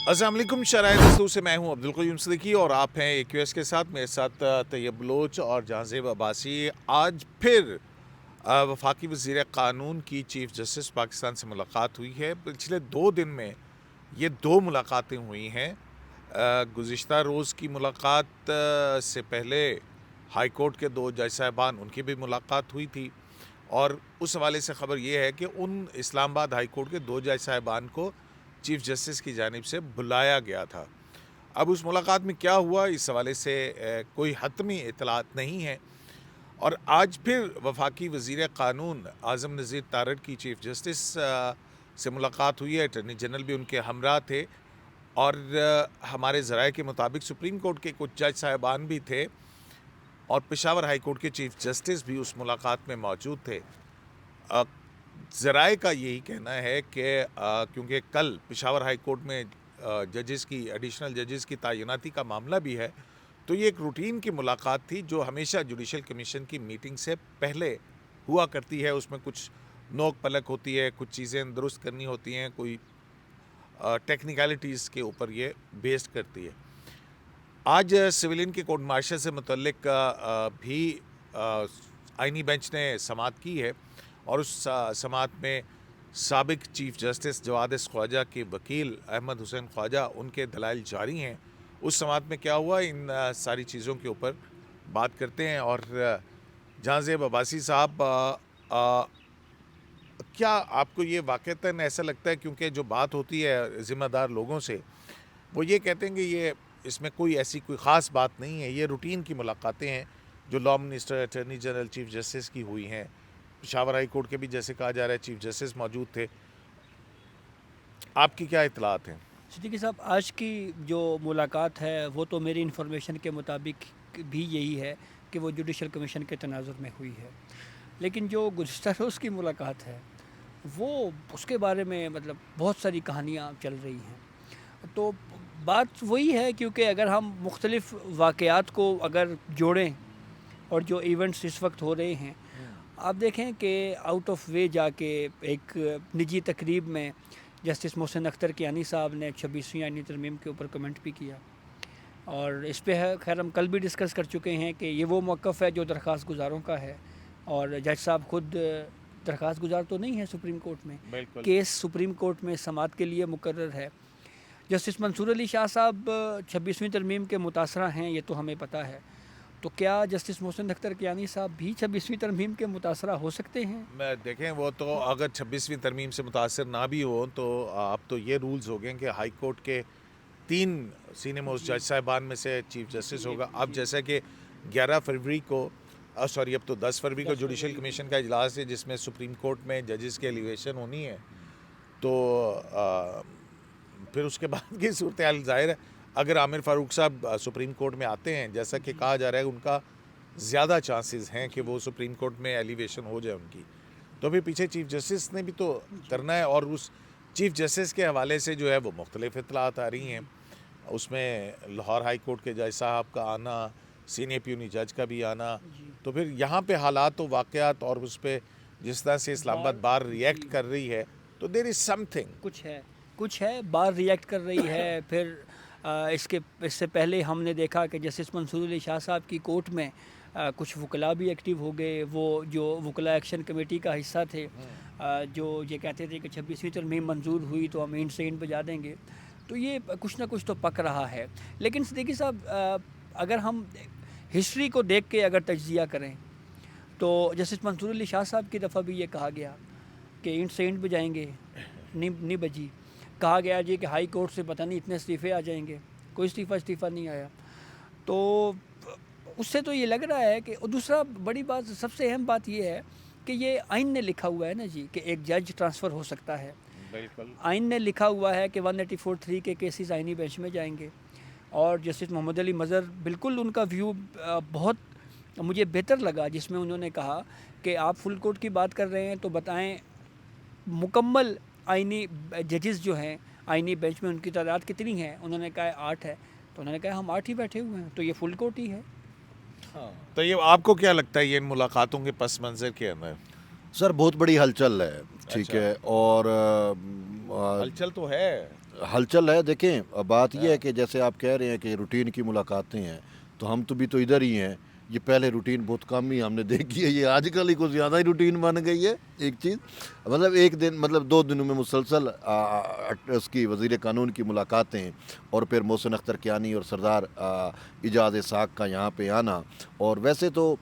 السلام علیکم شرائط دوستوں سے میں ہوں عبدالقیوم صدیقی اور آپ ہیں AQS کے ساتھ. میرے ساتھ طیب بلوچ اور جہانزیب عباسی. آج پھر وفاقی وزیر قانون کی چیف جسٹس پاکستان سے ملاقات ہوئی ہے. پچھلے 2 دن میں یہ 2 ملاقاتیں ہوئی ہیں. گزشتہ روز کی ملاقات سے پہلے ہائی کورٹ کے 2 جج صاحبان ان کی بھی ملاقات ہوئی تھی، اور اس حوالے سے خبر یہ ہے کہ ان اسلام آباد ہائی کورٹ کے 2 جج صاحبان کو چیف جسٹس کی جانب سے بلایا گیا تھا. اب اس ملاقات میں کیا ہوا اس حوالے سے کوئی حتمی اطلاعات نہیں ہیں. اور آج پھر وفاقی وزیر قانون اعظم نذیر تارڑ کی چیف جسٹس سے ملاقات ہوئی ہے. اٹارنی جنرل بھی ان کے ہمراہ تھے، اور ہمارے ذرائع کے مطابق سپریم کورٹ کے کچھ جج صاحبان بھی تھے، اور پشاور ہائی کورٹ کے چیف جسٹس بھی اس ملاقات میں موجود تھے. ذرائع کا یہی کہنا ہے کہ کیونکہ کل پشاور ہائی کورٹ میں ججز کی ایڈیشنل ججز کی تعیناتی کا معاملہ بھی ہے، تو یہ ایک روٹین کی ملاقات تھی جو ہمیشہ جوڈیشل کمیشن کی میٹنگ سے پہلے ہوا کرتی ہے. اس میں کچھ نوک پلک ہوتی ہے، کچھ چیزیں درست کرنی ہوتی ہیں، کوئی ٹیکنیکلٹیز کے اوپر یہ بیسڈ کرتی ہے. آج سویلین کے کورٹ مارشل سے متعلق بھی آئینی بینچ نے سماعت کی ہے، اور اس سماعت میں سابق چیف جسٹس جواد خواجہ کے وکیل احمد حسین خواجہ ان کے دلائل جاری ہیں. اس سماعت میں کیا ہوا، ان ساری چیزوں کے اوپر بات کرتے ہیں. اور جہانزیب عباسی صاحب، کیا آپ کو یہ واقعتاً ایسا لگتا ہے، کیونکہ جو بات ہوتی ہے ذمہ دار لوگوں سے، وہ یہ کہتے ہیں کہ یہ اس میں کوئی ایسی کوئی خاص بات نہیں ہے، یہ روٹین کی ملاقاتیں ہیں جو law minister, attorney general, chief justice کی ہوئی ہیں. پشاور ہائی کورٹ کے بھی جیسے کہا جا رہا ہے چیف جسٹس موجود تھے. آپ کی کیا اطلاعات ہیں؟ صدیقی صاحب، آج کی جو ملاقات ہے وہ تو میری انفارمیشن کے مطابق بھی یہی ہے کہ وہ جوڈیشل کمیشن کے تناظر میں ہوئی ہے. لیکن جو گزشتہ روز کی ملاقات ہے وہ اس کے بارے میں بہت ساری کہانیاں چل رہی ہیں. تو بات وہی ہے، کیونکہ اگر ہم مختلف واقعات کو اگر جوڑیں اور جو ایونٹس اس وقت ہو رہے ہیں، آپ دیکھیں کہ آؤٹ آف وے جا کے ایک نجی تقریب میں جسٹس محسن اختر کیانی صاحب نے 26ویں آئینی ترمیم کے اوپر کمنٹ بھی کیا، اور اس پہ خیر ہم کل بھی ڈسکس کر چکے ہیں کہ یہ وہ موقف ہے جو درخواست گزاروں کا ہے، اور جج صاحب خود درخواست گزار تو نہیں ہے سپریم کورٹ میں، بالکل. کیس سپریم کورٹ میں سماعت کے لیے مقرر ہے. جسٹس منصور علی شاہ صاحب 26ویں ترمیم کے متاثرہ ہیں، یہ تو ہمیں پتہ ہے. تو کیا جسٹس محسن اختر کیانی صاحب بھی 26ویں ترمیم کے متاثرہ ہو سکتے ہیں؟ دیکھیں، وہ تو اگر 26ویں ترمیم سے متاثر نہ بھی ہو تو اب تو یہ رولز ہو گئے کہ ہائی کورٹ کے 3 سینئر موسٹ جج صاحبان میں سے چیف جسٹس ہوگا. اب جیسا کہ 11 فروری کو اب تو 10 فروری کو جوڈیشل کمیشن کا اجلاس ہے جس میں سپریم کورٹ میں ججز کی ایلیویشن ہونی ہے. تو پھر اس کے بعد کی صورتحال ظاہر ہے، اگر عامر فاروق صاحب سپریم کورٹ میں آتے ہیں، جیسا کہ کہا جا رہا ہے ان کا زیادہ چانسز ہیں کہ وہ سپریم کورٹ میں ایلیویشن ہو جائے ان کی، تو پھر پیچھے چیف جسٹس نے بھی تو کرنا ہے. اور اس چیف جسٹس کے حوالے سے جو ہے وہ مختلف اطلاعات آ رہی ہیں. اس میں لاہور ہائی کورٹ کے جج صاحب کا آنا، سینئر پیونی جج کا بھی آنا، تو پھر یہاں پہ حالات و واقعات اور اس پہ جس طرح سے اسلام آباد بار ریئیکٹ کر رہی ہے، تو دیر از سم تھنگ. کچھ ہے بار ریئیکٹ کر رہی ہے. پھر اس سے پہلے ہم نے دیکھا کہ جسٹس منصور علی شاہ صاحب کی کورٹ میں کچھ وکلاء بھی ایکٹیو ہو گئے، وہ جو وکلاء ایکشن کمیٹی کا حصہ تھے، جو یہ کہتے تھے کہ 26ویں ترمیم منظور ہوئی تو ہم اینٹ سے اینٹ بجا دیں گے. تو یہ کچھ نہ کچھ تو پک رہا ہے. لیکن صدیقی صاحب، اگر ہم ہسٹری کو دیکھ کے اگر تجزیہ کریں تو جسٹس منصور علی شاہ صاحب کی دفعہ بھی یہ کہا گیا کہ اینٹ سے اینٹ بجائیں گے، نہیں بجی. کہا گیا جی کہ ہائی کورٹ سے پتہ نہیں اتنے استعفے آ جائیں گے، کوئی استعفیٰ نہیں آیا. تو اس سے تو یہ لگ رہا ہے کہ دوسرا بڑی بات، سب سے اہم بات یہ ہے کہ یہ آئین نے لکھا ہوا ہے نا جی کہ ایک جج ٹرانسفر ہو سکتا ہے. بالکل آئین نے لکھا ہوا ہے کہ 184(3) کے کیسز آئینی بینچ میں جائیں گے. اور جسٹس محمد علی مظہر، بالکل ان کا ویو بہت مجھے بہتر لگا، جس میں انہوں نے کہا کہ آپ فل کورٹ کی بات کر رہے ہیں تو بتائیں مکمل آئینی ججز جو ہیں آئینی بینچ میں ان کی تعداد کتنی ہے. انہوں نے کہا 8 ہے، تو انہوں نے کہا ہم 8 ہی بیٹھے ہوئے ہیں، تو یہ فل کورٹ ہی ہے. تو یہ آپ کو کیا لگتا ہے یہ ان ملاقاتوں کے پس منظر کے اندر؟ سر بہت بڑی ہلچل ہے، ٹھیک ہے، اور ہلچل تو ہے. ہلچل ہے. دیکھیں بات یہ ہے کہ جیسے آپ کہہ رہے ہیں کہ روٹین کی ملاقاتیں ہیں, تو ہم تو بھی تو ادھر ہی ہیں. یہ پہلے روٹین بہت کم ہی ہم نے دیکھی ہے, یہ آج کل ہی کچھ زیادہ ہی روٹین بن گئی ہے. ایک چیز مطلب ایک دن مطلب 2 دنوں میں مسلسل اس کی وزیر قانون کی ملاقاتیں, اور پھر محسن اختر کیانی اور سردار اعجاز اسحاق کا یہاں پہ آنا. اور ویسے تو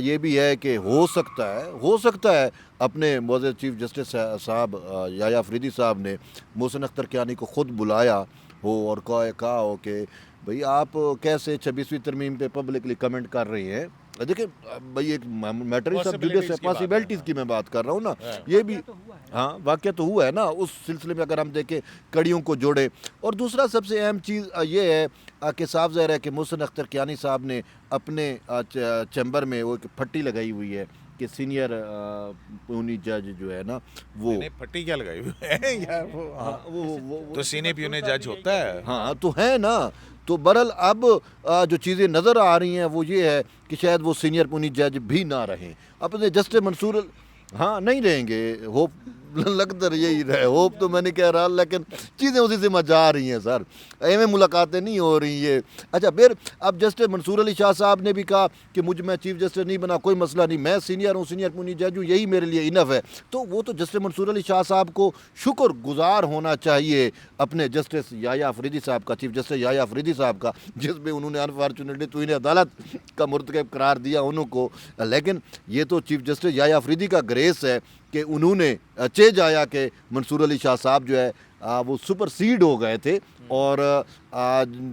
یہ بھی ہے کہ ہو سکتا ہے اپنے معزز چیف جسٹس صاحب یحییٰ افریدی صاحب نے محسن اختر کیانی کو خود بلایا ہو اور کہا ہو کہ بھئی آپ کیسے 26ویں ترمیم پہ پبلکلی کمنٹ کر رہے ہیں. دیکھیں بھئی ایک میٹر سب جوڈیس ہے, پاسبلٹیز کی میں بات کر رہا ہوں نا. یہ بھی ہاں واقعہ تو ہوا ہے نا. اس سلسلے میں اگر ہم دیکھیں کڑیوں کو جوڑے. اور دوسرا سب سے اہم چیز یہ ہے کہ صاف ظاہر ہے کہ محسن اختر کیانی صاحب نے اپنے چیمبر میں وہ ایک پھٹی لگائی ہوئی ہے کہ سینئر پیونی جج جو ہے نا وہ پھٹی کیا لگائی ہوئی ہے یار, تو سینئر پیونی جج ہوتا ہے. ہاں تو ہے نا. تو برحال اب جو چیزیں نظر آ رہی ہیں وہ یہ ہے کہ شاید وہ سینئر پیونی جج بھی نہ رہیں. اپنے جسٹس منصور ہاں نہیں رہیں گے, ہوپ لگتا یہی رہے, ہوپ تو میں نہیں کہہ رہا, لیکن چیزیں اسی سے مجا رہی ہیں سر, ایویں ملاقاتیں نہیں ہو رہی یہ. اچھا پھر اب جسٹس منصور علی شاہ صاحب نے بھی کہا کہ میں چیف جسٹس نہیں بنا, کوئی مسئلہ نہیں, میں سینئر ہوں, سینئر پیونی جج ہوں, یہی میرے لیے انف ہے. تو وہ تو جسٹس منصور علی شاہ صاحب کو شکر گزار ہونا چاہیے اپنے جسٹس یحییٰ افریدی صاحب کا, چیف جسٹس یحییٰ افریدی صاحب کا, جس میں انہوں نے انفارچونیٹلی توہین عدالت کا مرتکب قرار دیا انہوں کو. لیکن یہ تو چیف جسٹس یحییٰ افریدی کا گریس ہے کہ انہوں نے چیج آیا کہ منصور علی شاہ صاحب جو ہے وہ سپر سیڈ ہو گئے تھے. اور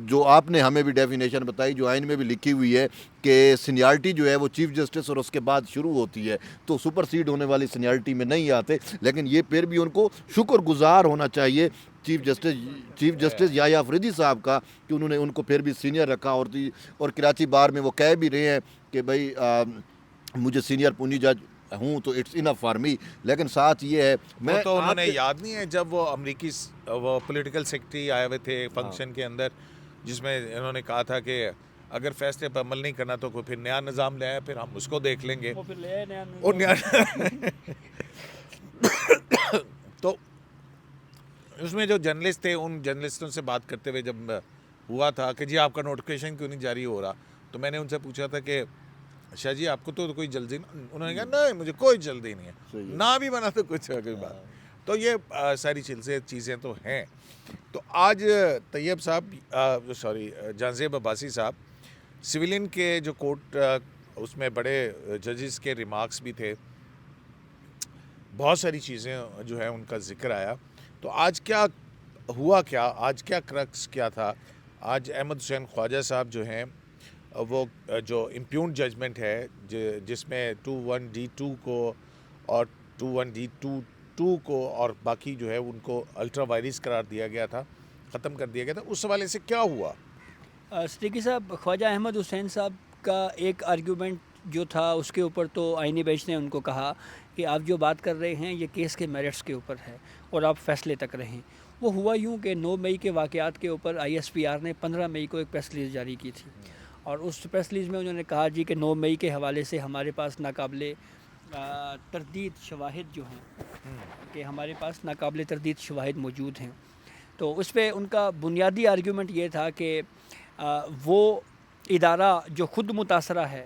جو آپ نے ہمیں بھی ڈیفینیشن بتائی جو آئین میں بھی لکھی ہوئی ہے کہ سینیارٹی جو ہے وہ چیف جسٹس اور اس کے بعد شروع ہوتی ہے, تو سپر سیڈ ہونے والی سینیارٹی میں نہیں آتے. لیکن یہ پھر بھی ان کو شکر گزار ہونا چاہیے چیف جسٹس یحییٰ افریدی صاحب کا کہ انہوں نے ان کو پھر بھی سینئر رکھا. اور کراچی بار میں وہ کہہ بھی رہے ہیں کہ بھائی مجھے سینئر پیونی جج ہوں تو اٹس انف فار می. لیکن ساتھ یہ ہے میں تو انہوں نے یاد نہیں ہے جب وہ امریکی وہ پولیٹیکل سیکرٹری آئے ہوئے تھے فنکشن کے اندر, جس میں انہوں نے کہا تھا کہ اگر فیصلے پر عمل نہیں کرنا تو کوئی پھر نیا نظام لے آئے, پھر ہم اس کو دیکھ لیں گے. تو اس میں جو جرنلسٹ تھے ان جرنلسٹوں سے بات کرتے ہوئے جب ہوا تھا کہ جی آپ کا نوٹیفکیشن کیوں نہیں جاری ہو رہا, تو میں نے ان سے پوچھا تھا کہ شاہ جی آپ کو تو کوئی جلدی, انہوں نے کہا نہیں مجھے کوئی جلدی نہیں ہے, نہ بھی بنا تو کچھ ہے کوئی بات. تو یہ ساری چیزیں تو ہیں. تو آج طیب صاحب جہانزیب عباسی صاحب سویلین کے جو کورٹ اس میں بڑے ججز کے ریمارکس بھی تھے, بہت ساری چیزیں جو ہے ان کا ذکر آیا. تو آج کیا ہوا, آج کیا کرکس کیا تھا. آج احمد حسین خواجہ صاحب جو ہیں وہ جو امپیونڈ ججمنٹ ہے جس میں 21D2 کو اور 21D22 کو اور باقی جو ہے ان کو الٹرا وائرس قرار دیا گیا تھا, ختم کر دیا گیا تھا, اس حوالے سے کیا ہوا؟ صدیقی صاحب, خواجہ احمد حسین صاحب کا ایک آرگیومنٹ جو تھا اس کے اوپر تو آئینی بینچ نے ان کو کہا کہ آپ جو بات کر رہے ہیں یہ کیس کے میرٹس کے اوپر ہے اور آپ فیصلے تک رہیں. وہ ہوا یوں کہ 9 مئی کے واقعات کے اوپر ISPR نے 15 مئی کو ایک پریس ریلیز جاری کی تھی, اور اس پریس ریلیز میں انہوں نے کہا جی کہ 9 مئی کے حوالے سے ہمارے پاس ناقابل تردید شواہد جو ہیں, کہ ہمارے پاس ناقابل تردید شواہد موجود ہیں. تو اس پہ ان کا بنیادی آرگیومنٹ یہ تھا کہ وہ ادارہ جو خود متاثرہ ہے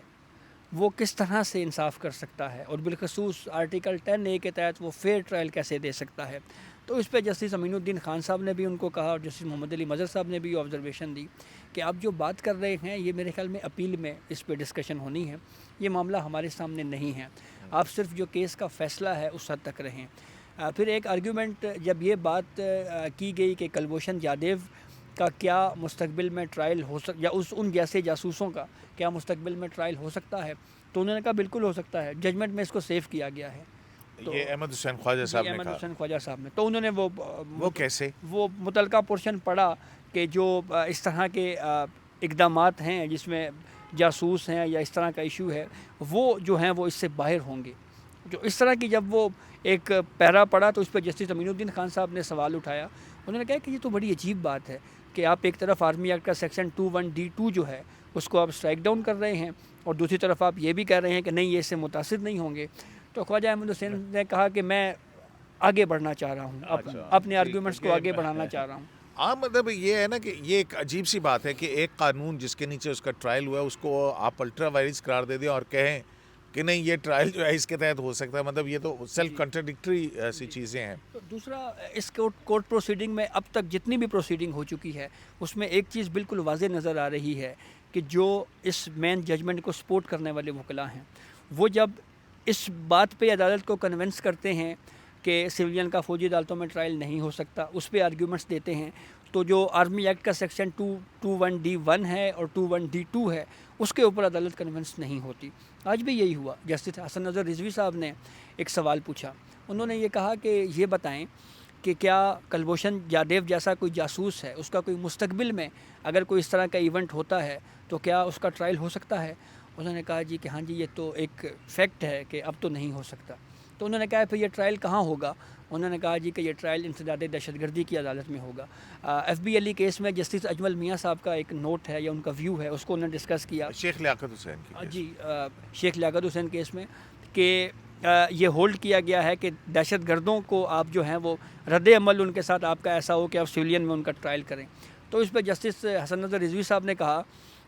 وہ کس طرح سے انصاف کر سکتا ہے, اور بالخصوص آرٹیکل 10A کے تحت وہ فیئر ٹرائل کیسے دے سکتا ہے. تو اس پہ جسٹس امین الدین خان صاحب نے بھی ان کو کہا, اور جسٹس محمد علی مظہر صاحب نے بھی آبزرویشن دی کہ آپ جو بات کر رہے ہیں یہ میرے خیال میں اپیل میں اس پہ ڈسکشن ہونی ہے, یہ معاملہ ہمارے سامنے نہیں ہے, آپ صرف جو کیس کا فیصلہ ہے اس حد تک رہیں. پھر ایک آرگیومنٹ جب یہ بات کی گئی کہ کلبھوشن جادیو کا کیا مستقبل میں ٹرائل ہو یا ان جیسے جاسوسوں کا کیا مستقبل میں ٹرائل ہو سکتا ہے, تو انہوں نے کہا بالکل ہو سکتا ہے, ججمنٹ میں اس کو سیو کیا گیا ہے. یہ احمد حسین خواجہ صاحب نے کہا. احمد حسین خواجہ صاحب نے, تو انہوں نے وہ کیسے وہ متعلقہ پورشن پڑھا کہ جو اس طرح کے اقدامات ہیں جس میں جاسوس ہیں یا اس طرح کا ایشو ہے وہ جو ہیں وہ اس سے باہر ہوں گے. جو اس طرح کی جب وہ ایک پیرا پڑھا تو اس پہ جسٹس امین الدین خان صاحب نے سوال اٹھایا. انہوں نے کہا کہ یہ تو بڑی عجیب بات ہے کہ آپ ایک طرف آرمی ایکٹ کا سیکشن 21D2 جو ہے اس کو آپ اسٹرائک ڈاؤن کر رہے ہیں, اور دوسری طرف آپ یہ بھی کہہ رہے ہیں کہ نہیں یہ اس سے متاثر نہیں ہوں گے. تو خواجہ احمد حسین نے کہا کہ میں آگے بڑھنا چاہ رہا ہوں, اپنے آرگیومنٹس کو آگے بڑھانا چاہ رہا ہوں. ہاں مطلب یہ ہے نا کہ یہ ایک عجیب سی بات ہے کہ ایک قانون جس کے نیچے اس کا ٹرائل ہوا ہے اس کو آپ الٹرا وائرس قرار دے دیں اور کہیں کہ نہیں یہ ٹرائل جو ہے اس کے تحت ہو سکتا ہے. مطلب یہ تو سیلف کنٹراڈکٹری ایسی چیزیں ہیں. تو دوسرا اس کورٹ پروسیڈنگ میں اب تک جتنی بھی پروسیڈنگ ہو چکی ہے اس میں ایک چیز بالکل واضح نظر آ رہی ہے کہ جو اس مین ججمنٹ کو سپورٹ کرنے والے وکلاء ہیں وہ جب اس بات پہ عدالت کو کنونس کرتے ہیں کہ سویلین کا فوجی عدالتوں میں ٹرائل نہیں ہو سکتا, اس پہ آرگیومنٹس دیتے ہیں, تو جو آرمی ایکٹ کا سیکشن 221D1 ہے اور 221D2 ہے اس کے اوپر عدالت کنونس نہیں ہوتی. آج بھی یہی ہوا. جسٹس حسن نظر رضوی صاحب نے ایک سوال پوچھا, انہوں نے یہ کہا کہ یہ بتائیں کہ کیا کلبھوشن جادیو جیسا کوئی جاسوس ہے, اس کا کوئی مستقبل میں اگر کوئی اس طرح کا ایونٹ ہوتا ہے تو کیا اس کا ٹرائل ہو سکتا ہے؟ انہوں نے کہا جی کہ ہاں جی یہ تو ایک فیکٹ ہے کہ اب تو نہیں ہو سکتا. تو انہوں نے کہا پھر یہ ٹرائل کہاں ہوگا؟ انہوں نے کہا جی کہ یہ ٹرائل انسداد دہشت گردی کی عدالت میں ہوگا. ایف بی علی کیس میں جسٹس اجمل میاں صاحب کا ایک نوٹ ہے یا ان کا ویو ہے, اس کو انہوں نے ڈسکس کیا. شیخ لیاقت حسین کی جی شیخ لیاقت حسین کیس میں کہ یہ ہولڈ کیا گیا ہے کہ دہشت گردوں کو آپ جو ہیں وہ رد عمل ان کے ساتھ آپ کا ایسا ہو کہ آپ سویلین میں ان کا ٹرائل کریں. تو اس پہ جسٹس حسن نظر رضوی صاحب نے کہا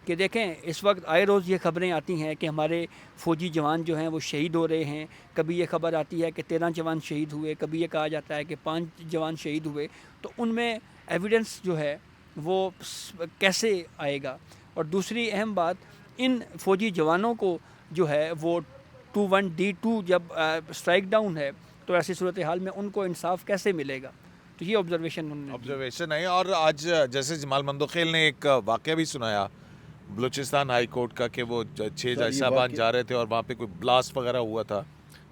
کہ دیکھیں اس وقت آئے روز یہ خبریں آتی ہیں کہ ہمارے فوجی جوان جو ہیں وہ شہید ہو رہے ہیں. کبھی یہ خبر آتی ہے کہ 13 جوان شہید ہوئے, کبھی یہ کہا جاتا ہے کہ 5 جوان شہید ہوئے. تو ان میں ایویڈنس جو ہے وہ کیسے آئے گا؟ اور دوسری اہم بات, ان فوجی جوانوں کو جو ہے وہ 21D2 جب اسٹرائک ڈاؤن ہے تو ایسی صورتحال میں ان کو انصاف کیسے ملے گا؟ تو یہ آبزرویشن ہے. اور آج جیسے جمال مندوخیل نے ایک واقعہ بھی سنایا بلوچستان ہائی کورٹ کا کہ وہ 6 جج صاحبان جا رہے تھے اور وہاں پہ کوئی بلاسٹ وغیرہ ہوا تھا.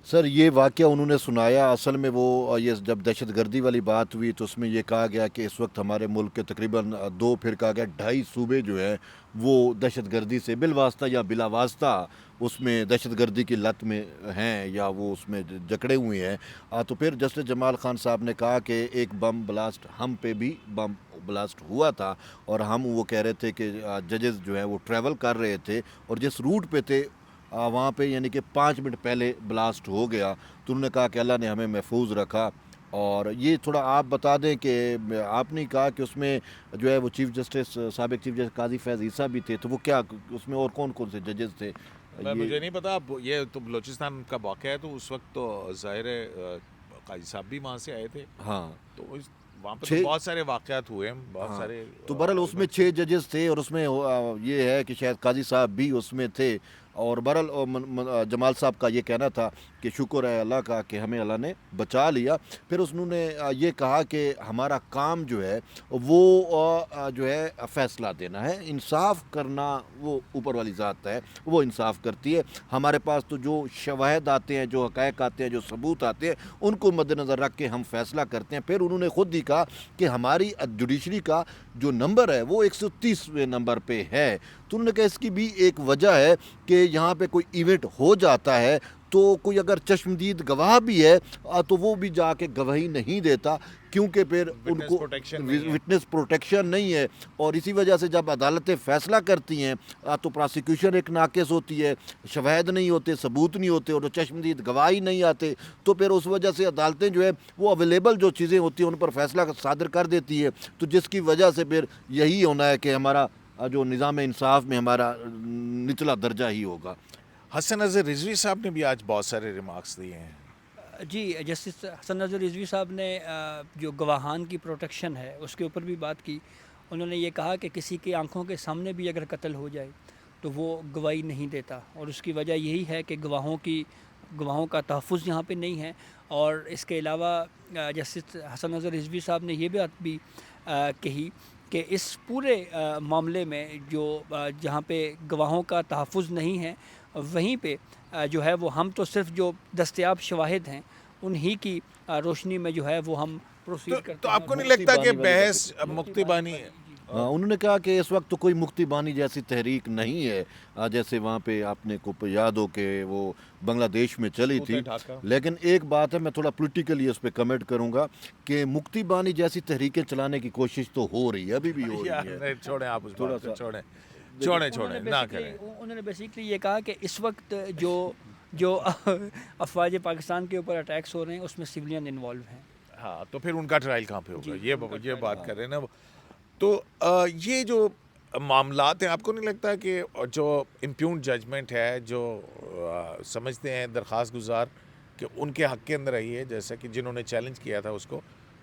سر یہ واقعہ انہوں نے سنایا. اصل میں وہ یہ جب دہشت گردی والی بات ہوئی تو اس میں یہ کہا گیا کہ اس وقت ہمارے ملک کے تقریباً 2 پھر کہا گیا 2.5 صوبے جو ہیں وہ دہشت گردی سے بالواسطہ یا بلا واسطہ اس میں دہشت گردی کی لت میں ہیں یا وہ اس میں جکڑے ہوئے ہیں. تو پھر جسٹس جمال خان صاحب نے کہا کہ ایک بم بلاسٹ ہم پہ بھی بم بلاسٹ ہوا تھا اور ہم وہ کہہ رہے تھے کہ ججز جو ہیں وہ ٹریول کر رہے تھے اور جس روٹ پہ تھے وہاں پہ یعنی کہ 5 منٹ پہلے بلاسٹ ہو گیا. تو انہوں نے کہا کہ اللہ نے ہمیں محفوظ رکھا. اور یہ تھوڑا آپ بتا دیں کہ آپ نے کہا کہ اس میں جو ہے وہ چیف جسٹس سابق چیف جسٹس قاضی فیض عیسیٰ بھی تھے, تو وہ کیا اس میں اور کون کون سے ججز تھے؟ مجھے نہیں پتا. یہ تو بلوچستان کا واقعہ ہے تو اس وقت تو ظاہر ہے قاضی صاحب بھی وہاں سے آئے تھے. ہاں تو وہاں پہ تو بہت سارے واقعات ہوئے ہیں, بہت سارے. تو بہرحال اس میں 6 ججز تھے اور اس میں یہ ہے کہ شاید قاضی صاحب بھی اس میں تھے. اور بہرحال جمال صاحب کا یہ کہنا تھا کہ شکر ہے اللہ کا کہ ہمیں اللہ نے بچا لیا. پھر انہوں نے یہ کہا کہ ہمارا کام جو ہے وہ جو ہے فیصلہ دینا ہے, انصاف کرنا وہ اوپر والی ذات ہے, وہ انصاف کرتی ہے. ہمارے پاس تو جو شواہد آتے ہیں, جو حقائق آتے ہیں, جو ثبوت آتے ہیں, ان کو مد نظر رکھ کے ہم فیصلہ کرتے ہیں. پھر انہوں نے خود ہی کہا کہ ہماری جوڈیشری کا جو نمبر ہے وہ 130ویں نمبر پہ ہے. تو انہوں نے کہا اس کی بھی ایک وجہ ہے کہ یہاں پہ کوئی ایونٹ ہو جاتا ہے تو کوئی اگر چشمدید گواہ بھی ہے تو وہ بھی جا کے گواہی نہیں دیتا کیونکہ پھر ان کو وٹنس پروٹیکشن نہیں ہے. اور اسی وجہ سے جب عدالتیں فیصلہ کرتی ہیں تو پراسیکیوشن ایک ناقص ہوتی ہے, شواہد نہیں ہوتے, ثبوت نہیں ہوتے اور چشمدید گواہی نہیں آتے, تو پھر اس وجہ سے عدالتیں جو ہے وہ اویلیبل جو چیزیں ہوتی ہیں ان پر فیصلہ صادر کر دیتی ہے. تو جس کی وجہ سے پھر یہی ہونا ہے کہ ہمارا جو نظام انصاف میں ہمارا نچلا درجہ ہی ہوگا. حسن نظر رضوی صاحب نے بھی آج بہت سارے ریمارکس دیے ہیں. جی جسٹس حسن نظر رضوی صاحب نے جو گواہان کی پروٹیکشن ہے اس کے اوپر بھی بات کی. انہوں نے یہ کہا کہ کسی کی آنکھوں کے سامنے بھی اگر قتل ہو جائے تو وہ گواہی نہیں دیتا, اور اس کی وجہ یہی ہے کہ گواہوں کا تحفظ یہاں پہ نہیں ہے. اور اس کے علاوہ جسٹس حسن نظر رضوی صاحب نے یہ بات بھی کہی کہ اس پورے معاملے میں جہاں پہ گواہوں کا تحفظ نہیں ہے وہیں پہ جو ہے وہ ہم تو صرف جو دستیاب شواہد ہیں انہی کی روشنی میں جو ہے وہ ہم پروسیڈ کرتے ہیں. تو آپ کو نہیں لگتا کہ بحث مکتی بانی ہے؟ انہوں نے کہا کہ اس وقت تو کوئی مکتی بانی جیسی تحریک نہیں ہے جیسے وہاں پہ آپ نے کو یاد ہو کہ وہ بنگلہ دیش میں چلی تھی. لیکن ایک بات ہے, میں تھوڑا پولیٹیکلی اس پہ کمنٹ کروں گا کہ مکتی بانی جیسی تحریکیں چلانے کی کوشش تو ہو رہی ہے, ابھی بھی ہو رہی ہے. چھوڑیں آپ اس بات کو, چھوڑیں نہ کریں. انہوں نے بیسیکلی یہ کہا کہ اس وقت جو افواج پاکستان کے اوپر اٹیکس ہو رہے ہیں اس میں سویلین انوالو ہیں. ہاں تو پھر ان کا ٹرائل کہاں پہ ہوگا, یہ بات کر رہے ہیں نا. تو یہ جو معاملات ہیں آپ کو نہیں لگتا کہ جو امپیونڈ ججمنٹ ہے جو سمجھتے ہیں درخواست گزار کہ ان کے حق کے اندر رہی ہے جیسا کہ جنہوں نے چیلنج کیا تھا اس کو،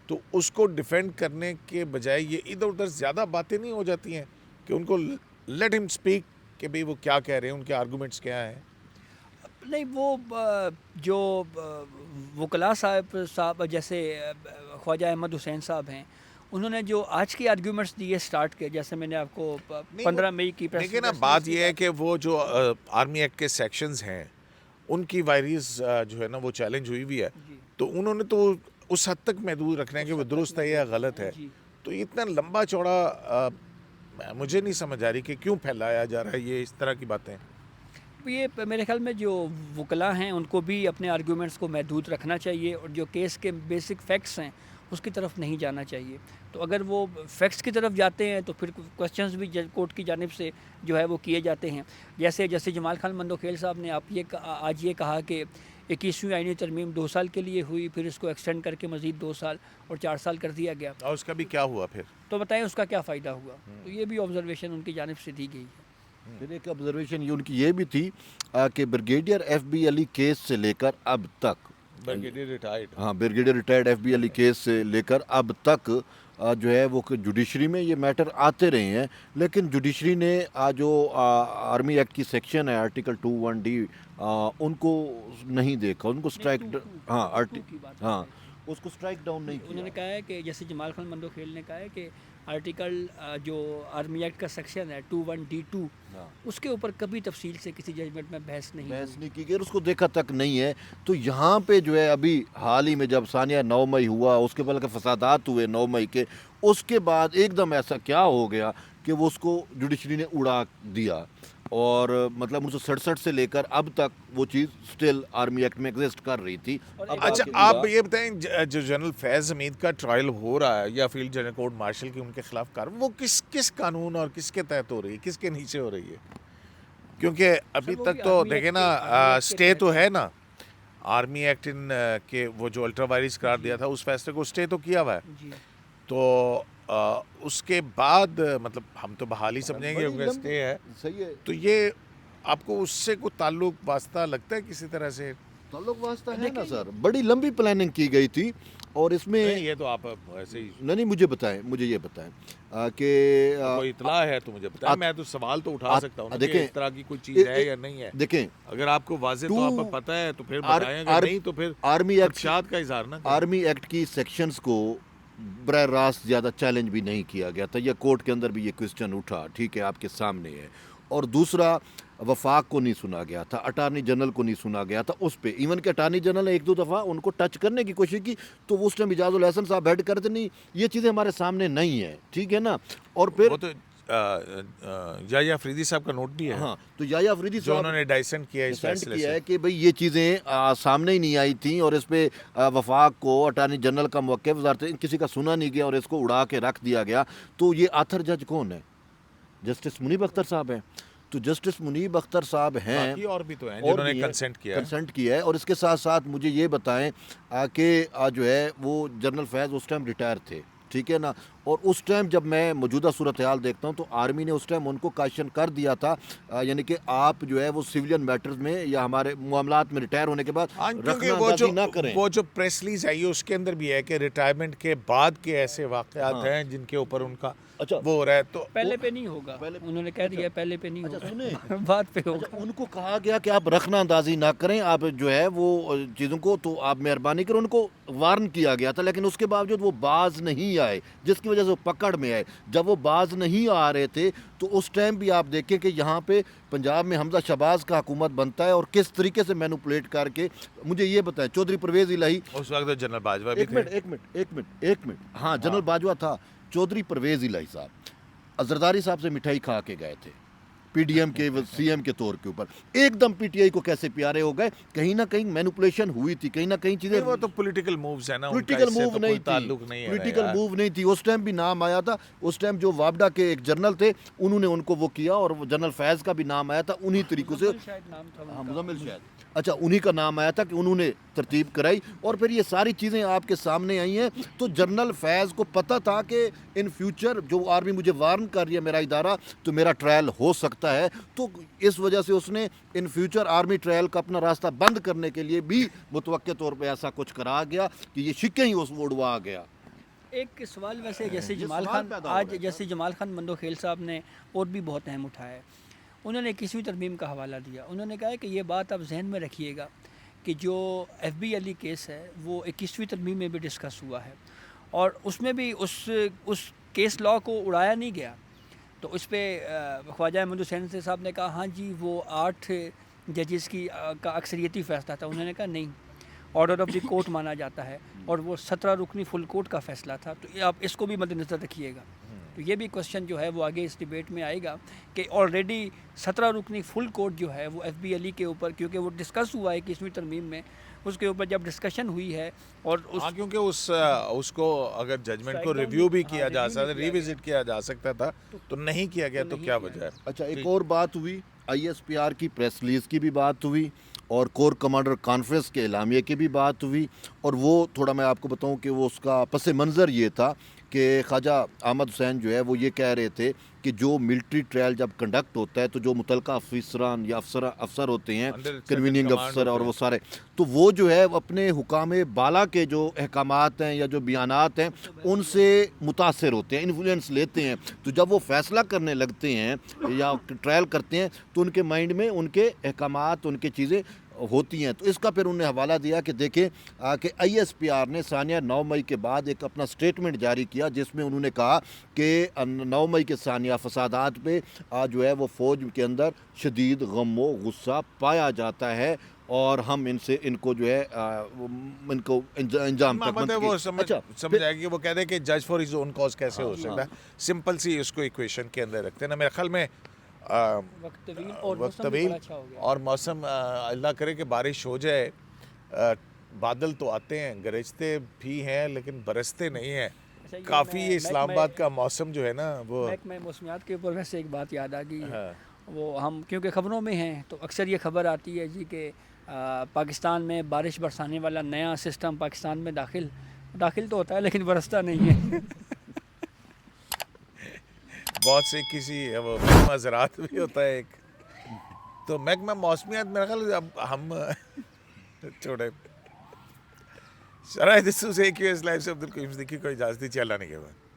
تو اس کو ڈیفینڈ کرنے کے بجائے یہ ادھر ادھر زیادہ باتیں نہیں ہو جاتی ہیں کہ ان کو لیٹ ہم اسپیک کہ بھئی وہ کیا کہہ رہے ہیں، ان کے آرگومنٹس کیا ہیں؟ نہیں وہ جو وکلاء صاحب جیسے خواجہ احمد حسین صاحب ہیں، انہوں نے جو آج کے آرگیومنٹس دیے اسٹارٹ کے، جیسے میں نے آپ کو 15 مئی کی لیکن اب بات یہ ہے کہ وہ جو آرمی ایکٹ کے سیکشنز ہیں ان کی وائریز جو ہے نا وہ چیلنج ہوئی بھی ہے، تو انہوں نے تو اس حد تک محدود رکھنا ہے کہ وہ درست ہے یا غلط ہے، تو اتنا لمبا چوڑا مجھے نہیں سمجھ آ رہی کہ کیوں پھیلایا جا رہا ہے یہ اس طرح کی باتیں۔ یہ میرے خیال میں جو وکلاء ہیں ان کو بھی اپنے آرگیومنٹس کو محدود رکھنا چاہیے، اور جو کیس کے بیسک فیکٹس ہیں اس کی طرف نہیں جانا چاہیے۔ تو اگر وہ فیکٹس کی طرف جاتے ہیں تو پھر کوسچنز بھی کورٹ کی جانب سے جو ہے وہ کیے جاتے ہیں، جیسے جمال خان مندوخیل صاحب نے آج یہ کہا کہ 21ویں آئینی ترمیم 2 سال کے لیے ہوئی، پھر اس کو ایکسٹینڈ کر کے مزید 2 سال اور 4 سال کر دیا گیا، اور اس کا بھی کیا ہوا پھر؟ تو بتائیں اس کا کیا فائدہ ہوا؟ تو یہ بھی آبزرویشن ان کی جانب سے دی گئی ہے۔ پھر ایک آبزرویشن یہ ان کی یہ بھی تھی کہ بریگیڈیئر ایف بی علی کیس سے لے کر اب تک، بریگیڈیئر ریٹائرڈ ایف بی علی کیس سے لے کر اب تک جو ہے وہ جوڈیشری میں یہ میٹر آتے رہے ہیں، لیکن جوڈیشری نے جو آرمی ایکٹ کی سیکشن ہے آرٹیکل 21D ان کو نہیں دیکھا، ان کو اسٹرائک اس کو اسٹرائک ڈاؤن نہیں کیا۔ انہوں نے کہا ہے کہ جیسے جمال خان مندوخیل نے کہا ہے کہ آرٹیکل جو آرمی ایکٹ کا سیکشن ہے 21D2 اس کے اوپر کبھی تفصیل سے کسی ججمنٹ میں بحث نہیں کی گئی، اس کو دیکھا تک نہیں ہے۔ تو یہاں پہ جو ہے ابھی حال ہی میں جب ثانیہ 9 مئی ہوا، اس کے بلکہ فسادات ہوئے 9 مئی کے، اس کے بعد ایک دم ایسا کیا ہو گیا کہ وہ اس کو جوڈیشری نے اڑا دیا، اور مطلب 1967 سے لے کر اب تک وہ چیز سٹل آرمی ایکٹ میں ایگزسٹ کر رہی تھی۔ اچھا آپ یہ بتائیں جو جنرل فیض حمید کا ٹرائل ہو رہا ہے یا فیلڈ جنرل کورٹ مارشل کی ان کے خلاف کارروائی، وہ کس قانون اور کس کے تحت ہو رہی ہے، کس کے نیچے ہو رہی ہے؟ کیونکہ ابھی تک تو دیکھیں نا اسٹے تو ہے نا آرمی ایکٹ ان کے وہ جو الٹرا وائرس قرار دیا تھا اس فیصلے کو اسٹے تو کیا ہوا ہے، تو اس کے بعد مطلب ہم تو بحالی سمجھیں گے کیونکہ اسٹے ہے، صحیح ہے۔ تو یہ آپ کو اس سے کوئی تعلق واسطہ لگتا ہے کسی طرح سے؟ تعلق واسطہ ہے نا سر، بڑی لمبی پلاننگ کی گئی تھی، اور اس میں یہ تو آپ ایسے ہی نہیں مجھے یہ بتائیں کہ کوئی اطلاع ہے تو مجھے بتائیں، میں تو سوال تو اٹھا سکتا ہوں کہ اس طرح کی کوئی چیز ہے یا نہیں ہے۔ دیکھیں اگر آپ کو واضح طور پر پتہ ہے تو پھر بتائیں، اگر نہیں تو پھر آرمی ایکٹ خدشات کا اظہار نہ آرمی ایکٹ کی سیکشنز کو براہ راست زیادہ چیلنج بھی نہیں کیا گیا تھا، یا کورٹ کے اندر بھی یہ کوسچن اٹھا، ٹھیک ہے آپ کے سامنے ہے، اور دوسرا وفاق کو نہیں سنا گیا تھا، اٹارنی جنرل کو نہیں سنا گیا تھا اس پہ، ایون کہ اٹارنی جنرل نے 1-2 دفعہ ان کو ٹچ کرنے کی کوشش کی تو وہ اس ٹائم اعجاز الحسن صاحب ہیڈ کرتے نہیں، یہ چیزیں ہمارے سامنے نہیں ہیں، ٹھیک ہے نا، اور پھر وہ تو یحییٰ افریدی صاحب کا نوٹ بھی ہے، ہاں تو یحییٰ افریدی جو انہوں نے ڈائسنٹ کیا اس فیصلے سے، ہے کہ بھئی یہ چیزیں سامنے ہی نہیں آئی تھیں، اور اس پہ وفاق کو اٹارنی جنرل کا موقع وزارت کسی کا سنا نہیں گیا اور اس کو اڑا کے رکھ دیا گیا۔ تو یہ آتھر جج کون ہے؟ جسٹس منیب اختر صاحب ہیں، تو جسٹس منیب اختر صاحب ہیں، اور بھی تو ہیں جنہوں نے کنسنٹ کیا ہے، اور اس کے ساتھ ساتھ مجھے یہ بتائیں کہ جو ہے وہ جنرل فیض اس ٹائم ریٹائر تھے، ٹھیک ہے نا، اور اس ٹائم جب میں موجودہ صورتحال دیکھتا ہوں تو آرمی نے اس ٹائم ان کو کاشن کر دیا تھا، یعنی کہ آپ جو ہے وہ سیولین میٹرز میں یا ہمارے معاملات میں ریٹائر ہونے کے بعد رکھنا اندازی نہ کریں۔ وہ جو پریس ریلیز آئی ہے اس کے اندر بھی ہے کہ ریٹائرمنٹ کے بعد کے ایسے واقعات ہیں جن کے اوپر ان کا وہ ہو رہا ہے، تو پہلے پہ نہیں ہوگا، انہوں نے کہہ دیا پہلے پہ نہیں ہوگا، بعد پہ ہوگا۔ ان کو کہا گیا کہ آپ رکھنا اندازی نہ کریں، آپ جو ہے وہ چیزوں کو تو آپ مہربانی کریں، ان کو وارن کیا گیا تھا، لیکن اس کے باوجود وہ باز نہیں آئے، جس کی وجہ سے وہ پکڑ میں آئے۔ جب وہ باز نہیں آ رہے تھے تو اس ٹائم بھی آپ دیکھیں کہ یہاں پہ پنجاب میں حمزہ شہباز کا حکومت بنتا ہے، اور کس طریقے سے مینوپولیٹ کر کے، مجھے یہ بتائیں چودھری پرویز الہی اس وقت جنرل باجوہ بھی تھے، ایک منٹ ہاں جنرل باجوہ تھا، چودھری پرویز الہی صاحب زرداری صاحب سے مٹھائی کھا کے گئے تھے پی ڈی ایم کے سی ایم کے طور کے اوپر، ایک دم پی ٹی آئی کو کیسے پیارے ہو گئے، کہیں نہ کہیں مینوپولیشن ہوئی تھی، کہیں نہ کہیں چیزیں، وہ تو پولیٹیکل مووز ہیں نا، پولیٹیکل موو نہیں تھی، اس ٹائم بھی نام آیا تھا، اس ٹائم جو وابڈا کے ایک جنرل تھے انہوں نے ان کو وہ کیا، اور وہ جنرل فیض کا بھی نام آیا تھا انہی طریقوں سے، مزمل شاہد اچھا انہی کا نام آیا تھا کہ انہوں نے ترتیب کرائی اور پھر یہ ساری چیزیں آپ کے سامنے آئی ہیں. تو جنرل فیض کو پتہ تھا کہ ان فیوچر جو آرمی مجھے وارن کر رہی ہے میرا ادارہ تو میرا ٹرائل ہو سکتا ہے, تو اس وجہ سے اس نے ان فیوچر آرمی ٹرائل کا اپنا راستہ بند کرنے کے لیے بھی متوقع طور پہ ایسا کچھ کرا گیا کہ یہ شکیں ہی اس وہ اڑوا گیا. ایک سوال ویسے جیسے یہ جمال سوال خان پیدا ہو آج رہا ہے جیسے جمال خان مندوخیل صاحب نے اور بھی بہت اہم اٹھایا ہے. انہوں نے 21ویں ترمیم کا حوالہ دیا. انہوں نے کہا ہے کہ یہ بات آپ ذہن میں رکھیے گا کہ جو ایف بی علی کیس ہے وہ 21ویں ترمیم میں بھی ڈسکس ہوا ہے اور اس میں بھی اس کیس لاء کو اڑایا نہیں گیا. تو اس پہ خواجہ احمد حسین سے صاحب نے کہا ہاں جی وہ 8 ججز کی کا اکثریتی فیصلہ تھا. انہوں نے کہا نہیں, آرڈر آف دی کورٹ مانا جاتا ہے اور وہ 17 رکنی فل کورٹ کا فیصلہ تھا. تو آپ اس کو بھی مد نظر رکھیے گا. تو یہ بھی کوشچن جو ہے وہ آگے اس ڈیبیٹ میں آئے گا کہ آلریڈی 17 رکنی فل کورٹ جو ہے وہ ایف بی علی کے اوپر, کیونکہ وہ ڈسکس ہوا ہے 21ویں ترمیم میں, اس کے اوپر جب ڈسکشن ہوئی ہے اور ہاں کیونکہ اس کو اگر ججمنٹ کو ریویو بھی کیا جا سکتا, ریوزٹ کیا جا سکتا تھا تو نہیں کیا گیا, تو کیا وجہ ہے؟ اچھا ایک اور بات ہوئی, آئی ایس پی آر کی پریس ریلیز کی بھی بات ہوئی اور کور کمانڈر کانفرنس کے اعلامیے کی بھی بات ہوئی. اور وہ تھوڑا میں آپ کو بتاؤں کہ وہ اس کا پس منظر یہ تھا کہ خواجہ احمد حسین جو ہے وہ یہ کہہ رہے تھے کہ جو ملٹری ٹرائل جب کنڈکٹ ہوتا ہے تو جو متعلقہ افسران یا افسر ہوتے ہیں, کنویننگ افسر اور وہ سارے, تو وہ جو ہے اپنے حکام بالا کے جو احکامات ہیں یا جو بیانات ہیں ان سے متاثر ہوتے ہیں, انفلوئنس لیتے ہیں. تو جب وہ فیصلہ کرنے لگتے ہیں یا ٹرائل کرتے ہیں تو ان کے مائنڈ میں ان کے احکامات, ان کی چیزیں ہوتی ہیں. تو اس کا پھر انہوں نے حوالہ دیا کہ دیکھیں کہ آئی ایس پی آر نے ثانیہ 9 مئی کے بعد ایک اپنا سٹیٹمنٹ جاری کیا جس میں انہوں نے کہا کہ 9 مئی کے ثانیہ فسادات پہ جو ہے وہ فوج کے اندر شدید غم و غصہ پایا جاتا ہے اور ہم ان کو جو ہے ان کو انجام تک وہ سمجھ آئے گی. وہ کہتے ہیں کہ جج فار ہز اون کاز کیسے ہو سکتا ہے, سمپل سی اس کو ایکویشن کے اندر رکھتے ہیں نا. میرے خیال میں وقت طویل اور موسم, اللہ کرے کہ بارش ہو جائے. بادل تو آتے ہیں, گرجتے بھی ہیں لیکن برستے نہیں ہیں. کافی اسلام آباد کا موسم جو ہے نا وہ میں موسمیات کے اوپر ویسے ایک بات یاد آ گئی ہے. وہ ہم کیونکہ خبروں میں ہیں تو اکثر یہ خبر آتی ہے جی کہ پاکستان میں بارش برسانے والا نیا سسٹم پاکستان میں داخل تو ہوتا ہے لیکن برستا نہیں ہے. بہت سے کسی وہ محکمہ زراعت بھی ہوتا ہے ایک, تو محکمہ موسمیات میرا خیال اب ہم چھوڑے. شرائط دستور سے AQS لائیو سے عبدالقیوم صدیقی کو اجازت دیجیے. اللہ نے کے بعد.